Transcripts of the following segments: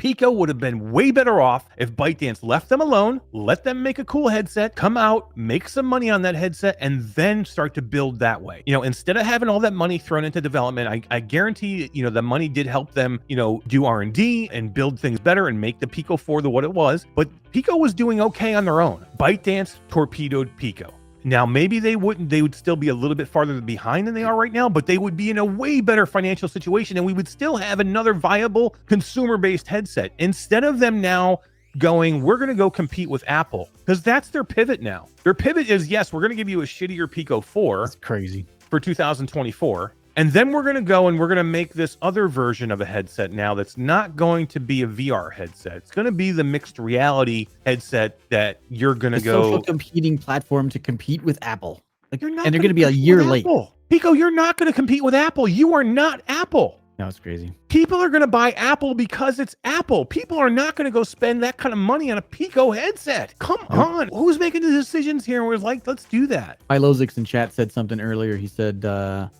Pico would have been way better off if ByteDance left them alone, let them make a cool headset, come out, make some money on that headset, and then start to build that way. You know, instead of having all that money thrown into development, I guarantee, you know, the money did help them, you know, do R&D and build things better and make the Pico 4 what it was. But Pico was doing okay on their own. ByteDance torpedoed Pico. Now, maybe they would still be a little bit farther behind than they are right now, but they would be in a way better financial situation, and we would still have another viable consumer-based headset. Instead of them now going, we're going to go compete with Apple, because that's their pivot now. Their pivot is, yes, we're going to give you a shittier Pico 4. That's crazy. For 2024. And then we're going to go and we're going to make this other version of a headset now that's not going to be a VR headset. It's going to be the mixed reality headset that you're going to go... social competing platform to compete with Apple. Like, and they're going to be a year late. Pico, you're not going to compete with Apple. You are not Apple. No, it's crazy. People are going to buy Apple because it's Apple. People are not going to go spend that kind of money on a Pico headset. Come on. Who's making the decisions here? And we're like, let's do that. Ilozix in chat said something earlier. He said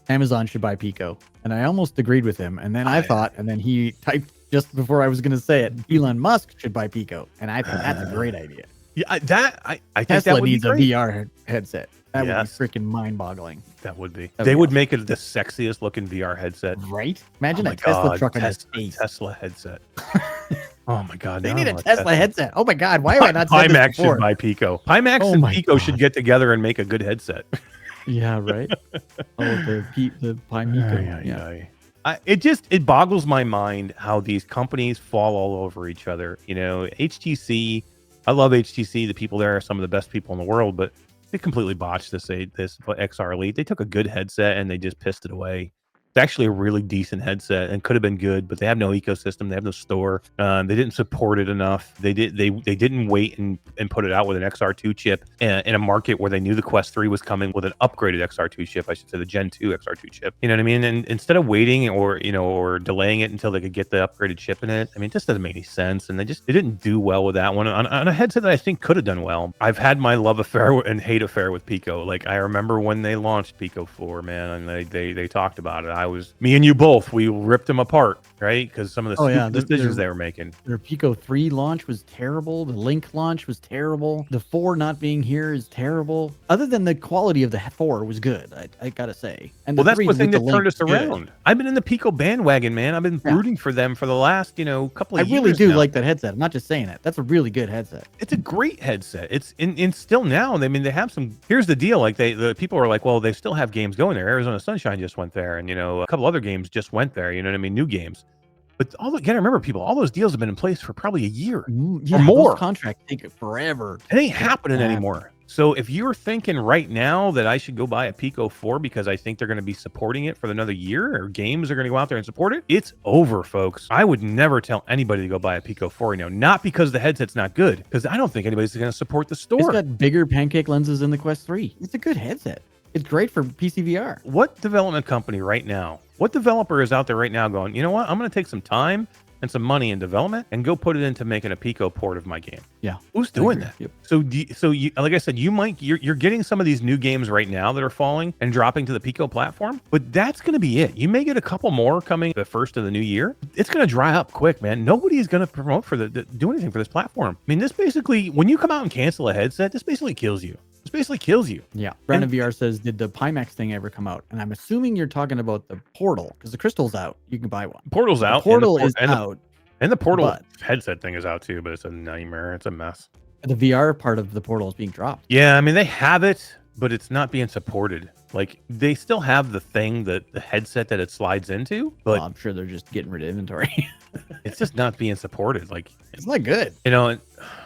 Amazon should buy Pico. And I almost agreed with him. And then I thought, and then he typed just before I was going to say it, Elon Musk should buy Pico. And I think that's a great idea. Yeah, I think Tesla that would needs be a great. VR headset. That would be freaking mind-boggling. That would be. They would make it the sexiest looking VR headset. Right? Imagine a Tesla truck in space. Tesla headset. Oh my God. They need a Tesla headset. Oh my God. Why have I not said Pimax this before? should buy Pico. Pimax and Pico should get together and make a good headset. Yeah, right. The Pico. Yeah. It boggles my mind how these companies fall all over each other. You know, HTC, I love HTC. The people there are some of the best people in the world, but they completely botched this XR Elite. They took a good headset and they just pissed it away. It's actually a really decent headset and could have been good, but they have no ecosystem. They have no store. They didn't support it enough. They didn't wait and put it out with an XR2 chip in a market where they knew the Quest 3 was coming with an upgraded XR2 chip. I should say the Gen 2 XR2 chip. You know what I mean? And instead of waiting or delaying it until they could get the upgraded chip in it, I mean, it just doesn't make any sense. And they didn't do well with that one on a headset that I think could have done well. I've had my love affair and hate affair with Pico. Like, I remember when they launched Pico 4, man, and they talked about it. Me and you both, we ripped them apart, right? Because some of the decisions they were making. Their Pico 3 launch was terrible. The Link launch was terrible. The 4 not being here is terrible. Other than the quality of the 4 was good, I gotta say. And that's the thing that turned us around. I've been in the Pico bandwagon, man. I've been rooting for them for the last, couple of years. I really do like that headset. I'm not just saying it. That's a really good headset. It's a great headset. It's in still now. I mean, they have some. Here's the deal. Like the people are like, well, they still have games going there. Arizona Sunshine just went there, and a couple other games just went there. You know what I mean? New games. But you gotta remember, people, all those deals have been in place for probably a year or more. Those contracts take forever. It ain't happening anymore. So if you're thinking right now that I should go buy a Pico 4 because I think they're going to be supporting it for another year, or games are going to go out there and support it, it's over, folks. I would never tell anybody to go buy a Pico 4 right now. Not because the headset's not good, because I don't think anybody's going to support the store. It's got bigger pancake lenses than the Quest 3. It's a good headset. It's great for PC VR. What development company right now, what developer is out there right now going, you know what, I'm going to take some time and some money in development and go put it into making a Pico port of my game? Yeah. Who's doing that? Yep. So you, like I said, you're getting some of these new games right now that are falling and dropping to the Pico platform, but that's going to be it. You may get a couple more coming the first of the new year. It's going to dry up quick, man. Nobody is going to promote do anything for this platform. I mean, this basically, when you come out and cancel a headset, this basically kills you. This basically kills you. Yeah. Brandon VR says, did the Pimax thing ever come out? And I'm assuming you're talking about the Portal, because the Crystal's out. You can buy one. Portal's out. Portal is out. And the Portal headset thing is out too, but it's a nightmare. It's a mess. The VR part of the Portal is being dropped. Yeah, I mean, they have it, but it's not being supported. Like, they still have the thing, the headset that it slides into, but I'm sure they're just getting rid of inventory. It's just not being supported. Like, it's not good. I don't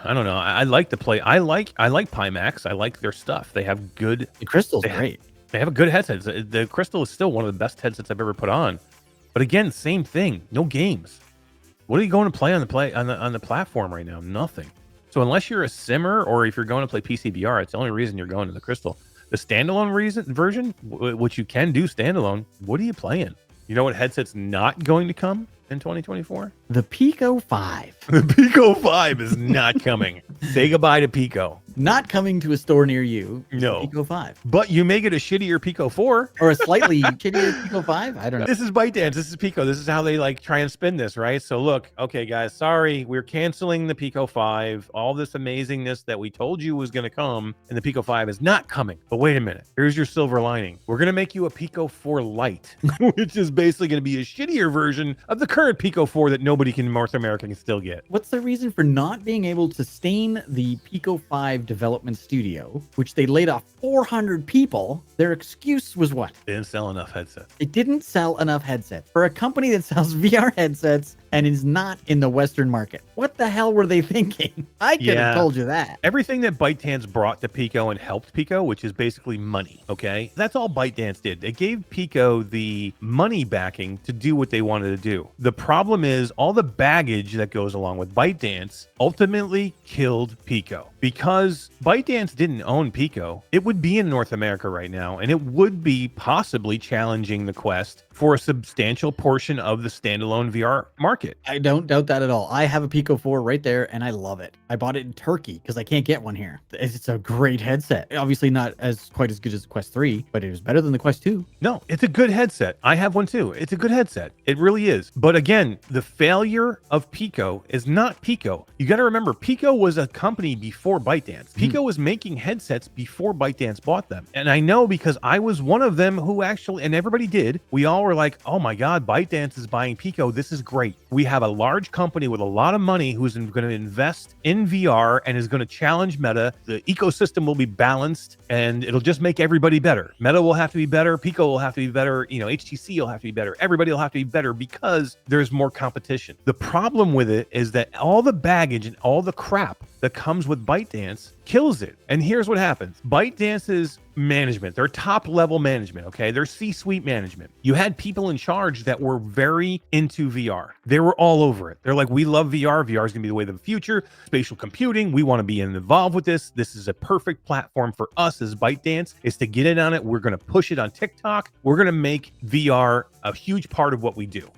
know. I like to play. I like Pimax. I like their stuff. They have good. The Crystal's great. They have a good headset. The Crystal is still one of the best headsets I've ever put on. But again, same thing. No games. What are you going to play on the platform right now? Nothing. So unless you're a simmer or if you're going to play PCVR, it's the only reason you're going to the Crystal. The standalone version, which you can do standalone, what are you playing? You know what headset's not going to come in 2024? The Pico 5. The Pico 5 is not coming. Say goodbye to Pico. Not coming to a store near you. No. Pico 5. But you may get a shittier Pico 4. Or a slightly shittier Pico 5. I don't know. This is ByteDance. This is Pico. This is how they like try and spin this, right? So look, okay, guys, sorry, we're canceling the Pico 5. All this amazingness that we told you was going to come, and the Pico 5 is not coming. But wait a minute. Here's your silver lining. We're going to make you a Pico 4 Lite, which is basically going to be a shittier version of the current Pico 4 that nobody in North America can still get. What's the reason for not being able to sustain the Pico 5 development studio, which they laid off 400 people? Their excuse was what? They didn't sell enough headsets. It didn't sell enough headsets for a company that sells VR headsets and is not in the Western market. What the hell were they thinking? I could have told you that. Everything that ByteDance brought to Pico and helped Pico, which is basically money, okay? That's all ByteDance did. They gave Pico the money backing to do what they wanted to do. The problem is all the baggage that goes along with ByteDance ultimately killed Pico. Because ByteDance didn't own Pico, it would be in North America right now, and it would be possibly challenging the Quest for a substantial portion of the standalone VR market. I don't doubt that at all. I have a Pico 4 right there, and I love it. I bought it in Turkey because I can't get one here. It's a great headset. Obviously not quite as good as the Quest 3, but it was better than the Quest 2. No, it's a good headset. I have one too. It's a good headset. It really is. But again, the failure of Pico is not Pico. You got to remember, Pico was a company before ByteDance. Pico was making headsets before ByteDance bought them. And I know because I was one of them who actually, and everybody did, we all were like, oh my God, ByteDance is buying Pico. This is great. We have a large company with a lot of money who's going to invest in VR and is going to challenge Meta. The ecosystem will be balanced and it'll just make everybody better. Meta will have to be better. Pico will have to be better. You know, HTC will have to be better. Everybody will have to be better because there's more competition. The problem with it is that all the baggage and all the crap that comes with ByteDance kills it. And here's what happens. ByteDance's management, their top level management, okay, their C-suite management. You had people in charge that were very into VR. They were all over it. They're like, we love VR. VR is going to be the way of the future. Spatial computing. We want to be involved with this. This is a perfect platform for us as ByteDance is to get in on it. We're going to push it on TikTok. We're going to make VR a huge part of what we do.